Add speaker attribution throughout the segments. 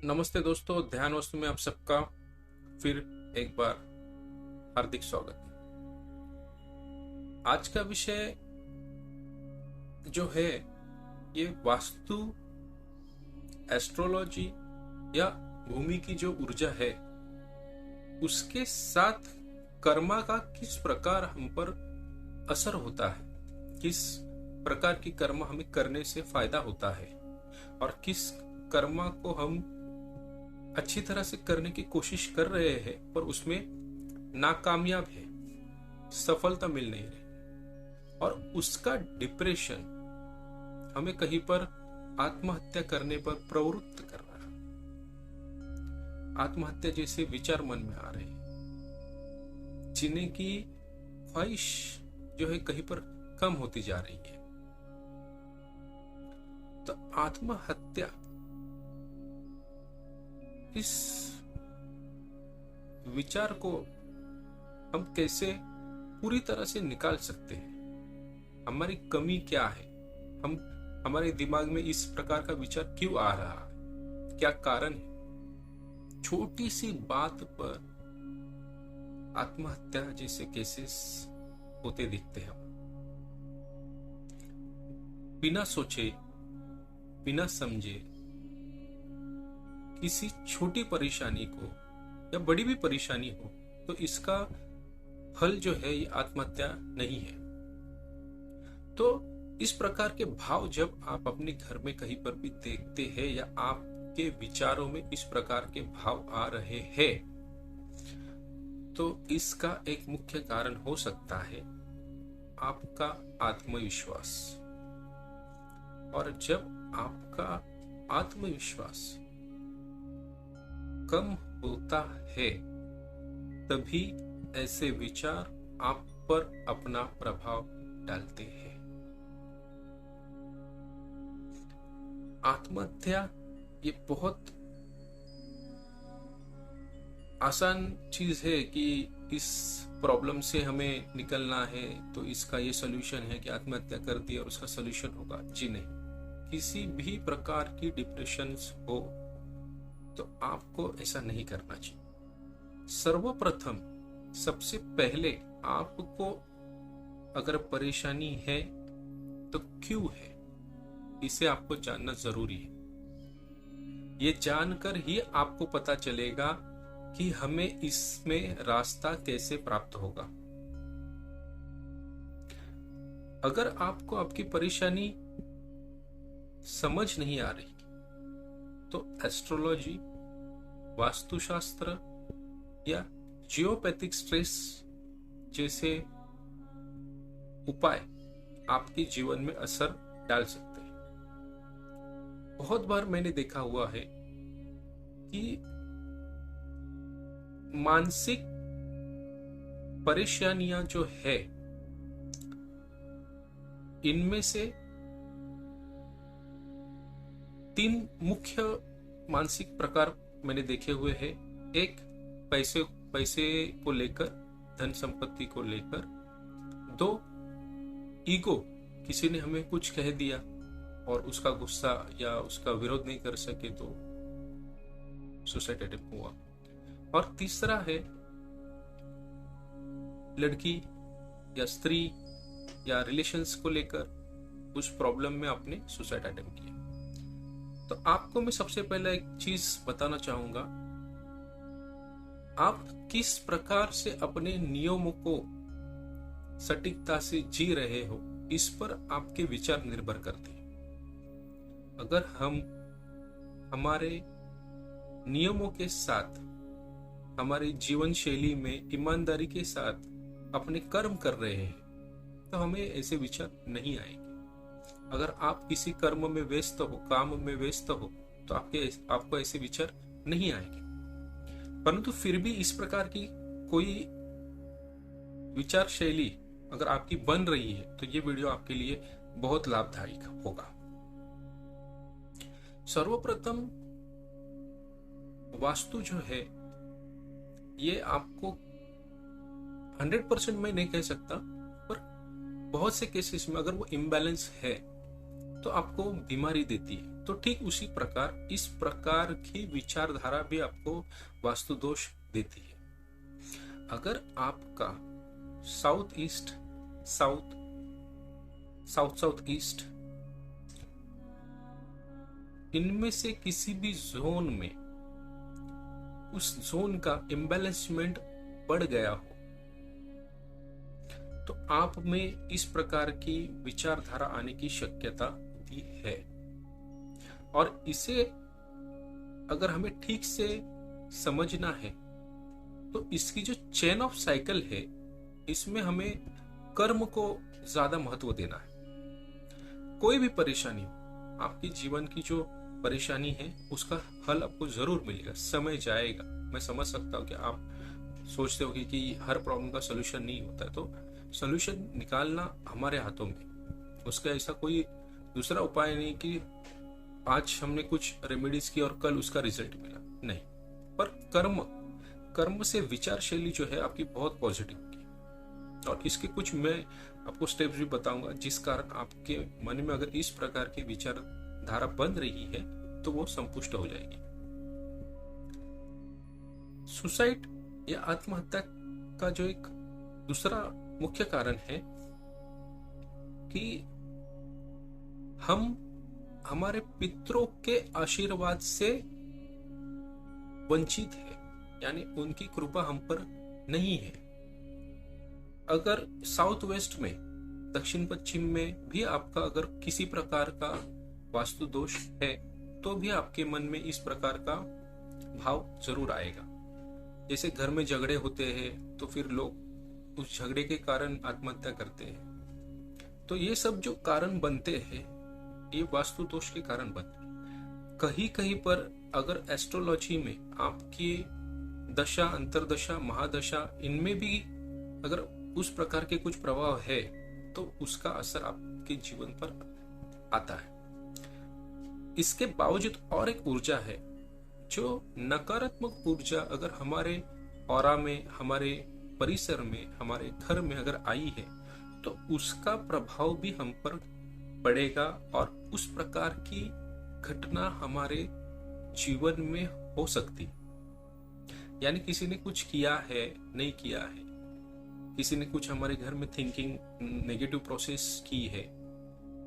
Speaker 1: नमस्ते दोस्तों, ध्यान वस्तु में आप सबका फिर एक बार हार्दिक स्वागत है। आज का विषय जो है ये वास्तु, एस्ट्रोलॉजी या भूमि की जो ऊर्जा है उसके साथ कर्मा का किस प्रकार हम पर असर होता है, किस प्रकार की कर्म हमें करने से फायदा होता है और किस कर्मा को हम अच्छी तरह से करने की कोशिश कर रहे हैं पर उसमें नाकामयाब है, सफलता मिल नहीं रही और उसका डिप्रेशन हमें कहीं पर आत्महत्या करने पर प्रवृत्त कर रहा है। आत्महत्या जैसे विचार मन में आ रहे हैं, जीने की ख्वाहिश जो है कहीं पर कम होती जा रही है। तो आत्महत्या इस विचार को हम कैसे पूरी तरह से निकाल सकते हैं? हमारी कमी क्या है? हम हमारे दिमाग में इस प्रकार का विचार क्यों आ रहा है? क्या कारण है? छोटी सी बात पर आत्महत्या जैसे केसेस होते दिखते हैं। बिना सोचे, बिना समझे किसी छोटी परेशानी को या बड़ी भी परेशानी हो तो इसका फल जो है ये आत्महत्या नहीं है। तो इस प्रकार के भाव जब आप अपने घर में कहीं पर भी देखते हैं या आपके विचारों में इस प्रकार के भाव आ रहे हैं तो इसका एक मुख्य कारण हो सकता है आपका आत्मविश्वास। और जब आपका आत्मविश्वास कम होता है तभी ऐसे विचार आप पर अपना प्रभाव डालते हैं। आत्महत्या ये बहुत आसान चीज है कि इस प्रॉब्लम से हमें निकलना है तो इसका ये सॉल्यूशन है कि आत्महत्या कर दी और उसका सॉल्यूशन होगा। जी नहीं, किसी भी प्रकार की डिप्रेशन हो तो आपको ऐसा नहीं करना चाहिए। सर्वप्रथम सबसे पहले आपको अगर परेशानी है तो क्यों है इसे आपको जानना जरूरी है। ये जानकर ही आपको पता चलेगा कि हमें इसमें रास्ता कैसे प्राप्त होगा। अगर आपको आपकी परेशानी समझ नहीं आ रही तो एस्ट्रोलॉजी, वास्तुशास्त्र या जियोपैथिक स्ट्रेस जैसे उपाय आपके जीवन में असर डाल सकते हैं। बहुत बार मैंने देखा हुआ है कि मानसिक परेशानियां जो है इनमें से 3 मुख्य मानसिक प्रकार मैंने देखे हुए हैं। एक पैसे को लेकर, धन संपत्ति को लेकर। 2 ईगो, किसी ने हमें कुछ कह दिया और उसका गुस्सा या उसका विरोध नहीं कर सके तो सुसाइड अटेम्प्ट हुआ। और तीसरा है लड़की या स्त्री या रिलेशंस को लेकर उस प्रॉब्लम में आपने सुसाइड अटेम्प्ट किया। तो आपको मैं सबसे पहले एक चीज बताना चाहूंगा, आप किस प्रकार से अपने नियमों को सटीकता से जी रहे हो इस पर आपके विचार निर्भर करते हैं। अगर हम हमारे नियमों के साथ, हमारे जीवन शैली में ईमानदारी के साथ अपने कर्म कर रहे हैं तो हमें ऐसे विचार नहीं आएंगे। अगर आप किसी कर्म में व्यस्त हो, काम में व्यस्त हो तो आपको ऐसे विचार नहीं आएंगे। परंतु फिर भी इस प्रकार की कोई विचार शैली अगर आपकी बन रही है तो ये वीडियो आपके लिए बहुत लाभदायक होगा। सर्वप्रथम वास्तु जो है ये आपको 100% मैं नहीं कह सकता, पर बहुत से केसेस में अगर वो इम्बैलेंस है तो आपको बीमारी देती है। तो ठीक उसी प्रकार इस प्रकार की विचारधारा भी आपको वास्तु दोष देती है। अगर आपका south east, south south south east, इनमें से किसी भी जोन में उस जोन का इम्बैलेंसमेंट बढ़ गया हो, तो आप में इस प्रकार की विचारधारा आने की शक्यता भी है। और इसे अगर हमें ठीक से समझना है तो इसकी जो चेन ऑफ साइकिल है, इसमें हमें कर्म को ज्यादा महत्व देना है। कोई भी परेशानी हो, आपके जीवन की जो परेशानी है उसका हल आपको जरूर मिलेगा। समय जाएगा, मैं समझ सकता हूँ कि आप सोचते होगे कि हर प्रॉब्लम का सोल्यूशन नहीं होता है, तो सोल्यूशन निकालना हमारे हाथों में। उसका ऐसा कोई दूसरा उपाय नहीं कि आज हमने कुछ रेमेडीज की और कल उसका रिजल्ट मिला, नहीं। पर कर्म से विचार शैली जो है आपकी बहुत पॉजिटिव होगी। और इसके कुछ मैं आपको स्टेप्स भी बताऊंगा जिस कारण आपके मन में अगर इस प्रकार की विचारधारा बन रही है तो वो संपुष्ट हो जाएगी। सुसाइड या आत्महत्या का जो एक दूसरा मुख्य कारण है कि हम हमारे पितरों के आशीर्वाद से वंचित है, यानी उनकी कृपा हम पर नहीं है। अगर साउथ वेस्ट में, दक्षिण पश्चिम में भी आपका अगर किसी प्रकार का वास्तु दोष है तो भी आपके मन में इस प्रकार का भाव जरूर आएगा। जैसे घर में झगड़े होते हैं तो फिर लोग उस झगड़े के कारण आत्महत्या करते हैं। तो ये सब जो कारण बनते हैं ये वास्तु दोष के कारण बनते हैं। कहीं कहीं पर अगर एस्ट्रोलॉजी में आपकी दशा, अंतरदशा, महादशा, इनमें भी अगर उस प्रकार के कुछ प्रभाव है तो उसका असर आपके जीवन पर आता है। इसके बावजूद और एक ऊर्जा है, जो नकारात्मक ऊर्जा अगर हमारे ऑरा में, हमारे परिसर में, हमारे घर में अगर आई है तो उसका प्रभाव भी हम पर पड़ेगा और उस प्रकार की घटना हमारे जीवन में हो सकती। यानी किसी ने कुछ किया है, नहीं किया है, किसी ने कुछ हमारे घर में थिंकिंग नेगेटिव प्रोसेस की है,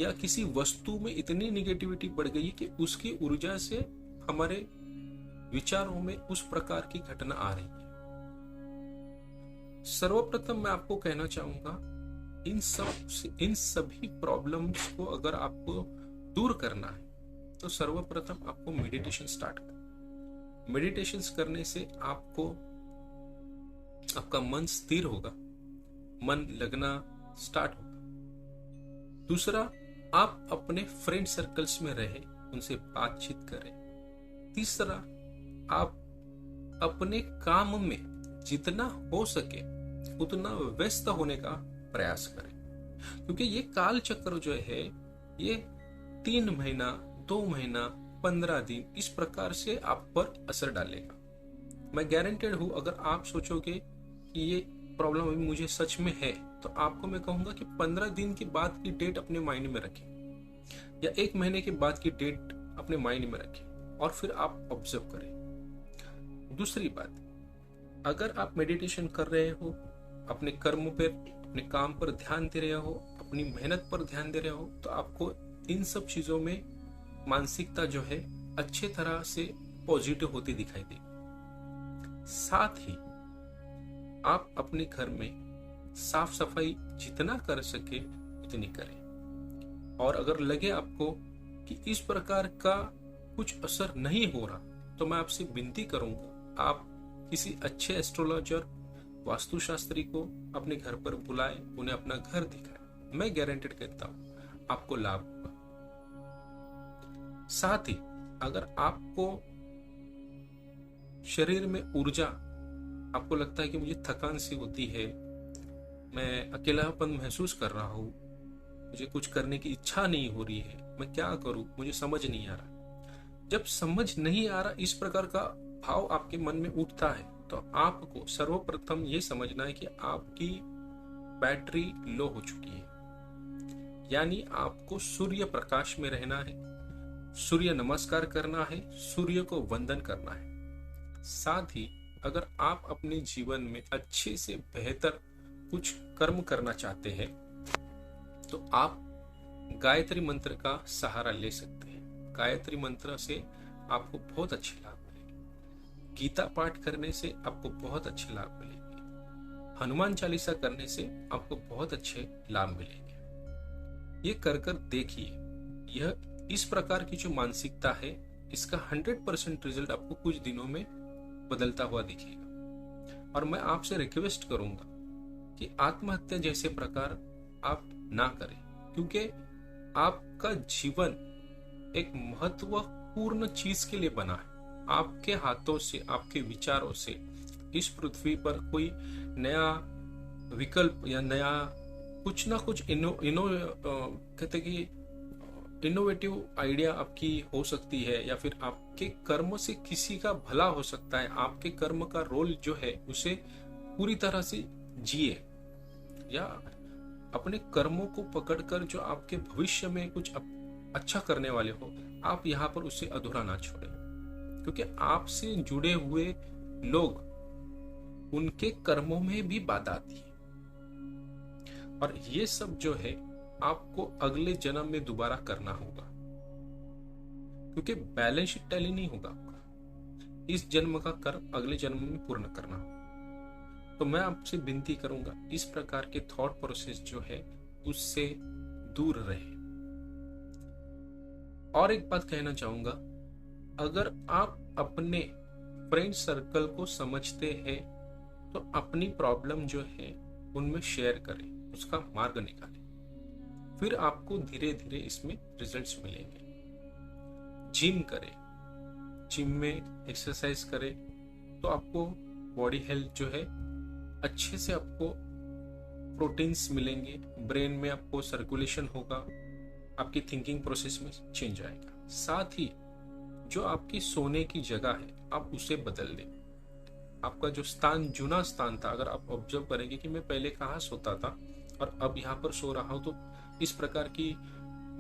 Speaker 1: या किसी वस्तु में इतनी नेगेटिविटी बढ़ गई कि उसकी ऊर्जा से हमारे विचारों में उस प्रकार की घटना आ रही है। सर्वप्रथम मैं आपको कहना चाहूंगा, इन सभी प्रॉब्लम्स को अगर आपको दूर करना है तो सर्वप्रथम आपको मेडिटेशन स्टार्ट करना। मेडिटेशन करने से आपका मन स्थिर होगा, मन लगना स्टार्ट होगा। दूसरा, आप अपने फ्रेंड सर्कल्स में रहे, उनसे बातचीत करें। तीसरा, आप अपने काम में जितना हो सके उतना व्यस्त होने का प्रयास करें, क्योंकि ये काल चक्र जो है ये 3 महीना, 2 महीना, 15 दिन इस प्रकार से आप पर असर डालेगा। मैं गारंटेड हूं, अगर आप सोचोगे कि ये प्रॉब्लम अभी मुझे सच में है, तो आपको मैं कहूंगा कि 15 दिन के बाद की डेट अपने माइंड में रखें या 1 महीने के बाद की डेट अपने माइंड में रखें और फिर आप ऑब्जर्व करें। दूसरी बात, अगर आप मेडिटेशन कर रहे हो, अपने कर्म पर, अपने काम पर ध्यान दे रहे हो, अपनी मेहनत पर ध्यान दे रहे हो, तो आपको इन सब चीजों में मानसिकता जो है अच्छे तरह से पॉजिटिव होती दिखाई देगी। साथ ही आप अपने घर में साफ सफाई जितना कर सके उतनी करें। और अगर लगे आपको कि इस प्रकार का कुछ असर नहीं हो रहा, तो मैं आपसे विनती करूंगा, आप किसी अच्छे एस्ट्रोलॉजर, वास्तुशास्त्री को अपने घर पर बुलाएं, उन्हें अपना घर दिखाएं। मैं गारंटेड कहता हूं आपको लाभ होगा। साथ ही अगर आपको शरीर में ऊर्जा, आपको लगता है कि मुझे थकान सी होती है, मैं अकेलापन महसूस कर रहा हूं, मुझे कुछ करने की इच्छा नहीं हो रही है, मैं क्या करूं, मुझे समझ नहीं आ रहा। जब समझ नहीं आ रहा, इस प्रकार का भाव आपके मन में उठता है, तो आपको सर्वप्रथम ये समझना है कि आपकी बैटरी लो हो चुकी है। यानी आपको सूर्य प्रकाश में रहना है, सूर्य नमस्कार करना है, सूर्य को वंदन करना है। साथ ही अगर आप अपने जीवन में अच्छे से बेहतर कुछ कर्म करना चाहते हैं तो आप गायत्री मंत्र का सहारा ले सकते हैं। गायत्री मंत्र से आपको बहुत अच्छे लाभ मिलेंगे। गीता पाठ करने से आपको बहुत अच्छे लाभ मिलेंगे। हनुमान चालीसा करने से आपको बहुत अच्छे लाभ मिलेंगे। ये कर कर देखिए। यह इस प्रकार की जो मानसिकता है, इसका 100% रिजल्ट आपको कुछ दिनों में बदलता हुआ दिखेगा। और मैं आपसे रिक्वेस्ट करूंगा कि आत्महत्या जैसे प्रकार आप ना करें, क्योंकि आपका जीवन एक महत्वपूर्ण चीज के लिए बना है। आपके हाथों से, आपके विचारों से इस पृथ्वी पर कोई नया विकल्प या नया कुछ ना कुछ कहते कि इनोवेटिव आइडिया आपकी हो सकती है, या फिर आपके कर्म से किसी का भला हो सकता है। आपके कर्म का रोल जो है उसे पूरी तरह से जिए, या अपने कर्मों को पकड़कर जो आपके भविष्य में कुछ अच्छा करने वाले हो, आप यहाँ पर उसे अधूरा ना छोड़ें। क्योंकि आपसे जुड़े हुए लोग, उनके कर्मों में भी बाधा आती है, और ये सब जो है आपको अगले जन्म में दोबारा करना होगा, क्योंकि बैलेंस शीट टैली नहीं होगा आपका। इस जन्म का कर्म अगले जन्म में पूर्ण करना होगा। तो मैं आपसे विनती करूंगा, इस प्रकार के थॉट प्रोसेस जो है उससे दूर रहे। और एक बात कहना चाहूंगा, अगर आप अपने फ्रेंड सर्कल को समझते हैं तो अपनी प्रॉब्लम जो है उनमें शेयर करें, उसका मार्ग निकालें, फिर आपको धीरे धीरे इसमें रिजल्ट्स मिलेंगे। जिम करें, जिम में एक्सरसाइज करें तो आपको बॉडी हेल्थ जो है अच्छे से, आपको प्रोटीन्स मिलेंगे, ब्रेन में आपको सर्कुलेशन होगा, आपकी थिंकिंग प्रोसेस में चेंज आएगा। साथ ही जो आपकी सोने की जगह है आप उसे बदल दें। आपका जो स्थान, जुना स्थान था, अगर आप ऑब्जर्व करेंगे कि मैं पहले कहाँ सोता था और अब यहाँ पर सो रहा हूँ, तो इस प्रकार की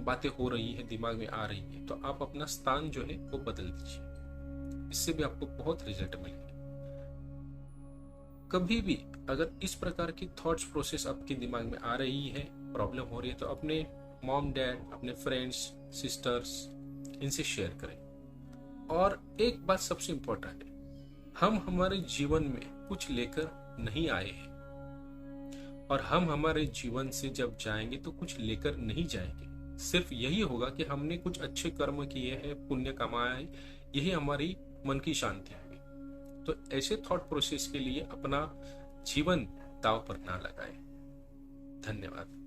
Speaker 1: बातें हो रही है, दिमाग में आ रही है, तो आप अपना स्थान जो है वो बदल दीजिए। इससे भी आपको बहुत रिजल्ट मिलेंगे। कभी भी अगर इस प्रकार की थॉट्स प्रोसेस आपके दिमाग में आ रही है, प्रॉब्लम हो रही है, तो अपने मॉम डैड, अपने फ्रेंड्स सिस्टर्स, इनसे शेयर करें। और एक बात सबसे इंपॉर्टेंट है, हम हमारे जीवन में कुछ लेकर नहीं आए हैं, और हम हमारे जीवन से जब जाएंगे तो कुछ लेकर नहीं जाएंगे। सिर्फ यही होगा कि हमने कुछ अच्छे कर्म किए हैं, पुण्य कमाया है, यही हमारी मन की शांति होगी। तो ऐसे थॉट प्रोसेस के लिए अपना जीवन दांव पर ना लगाएं। धन्यवाद।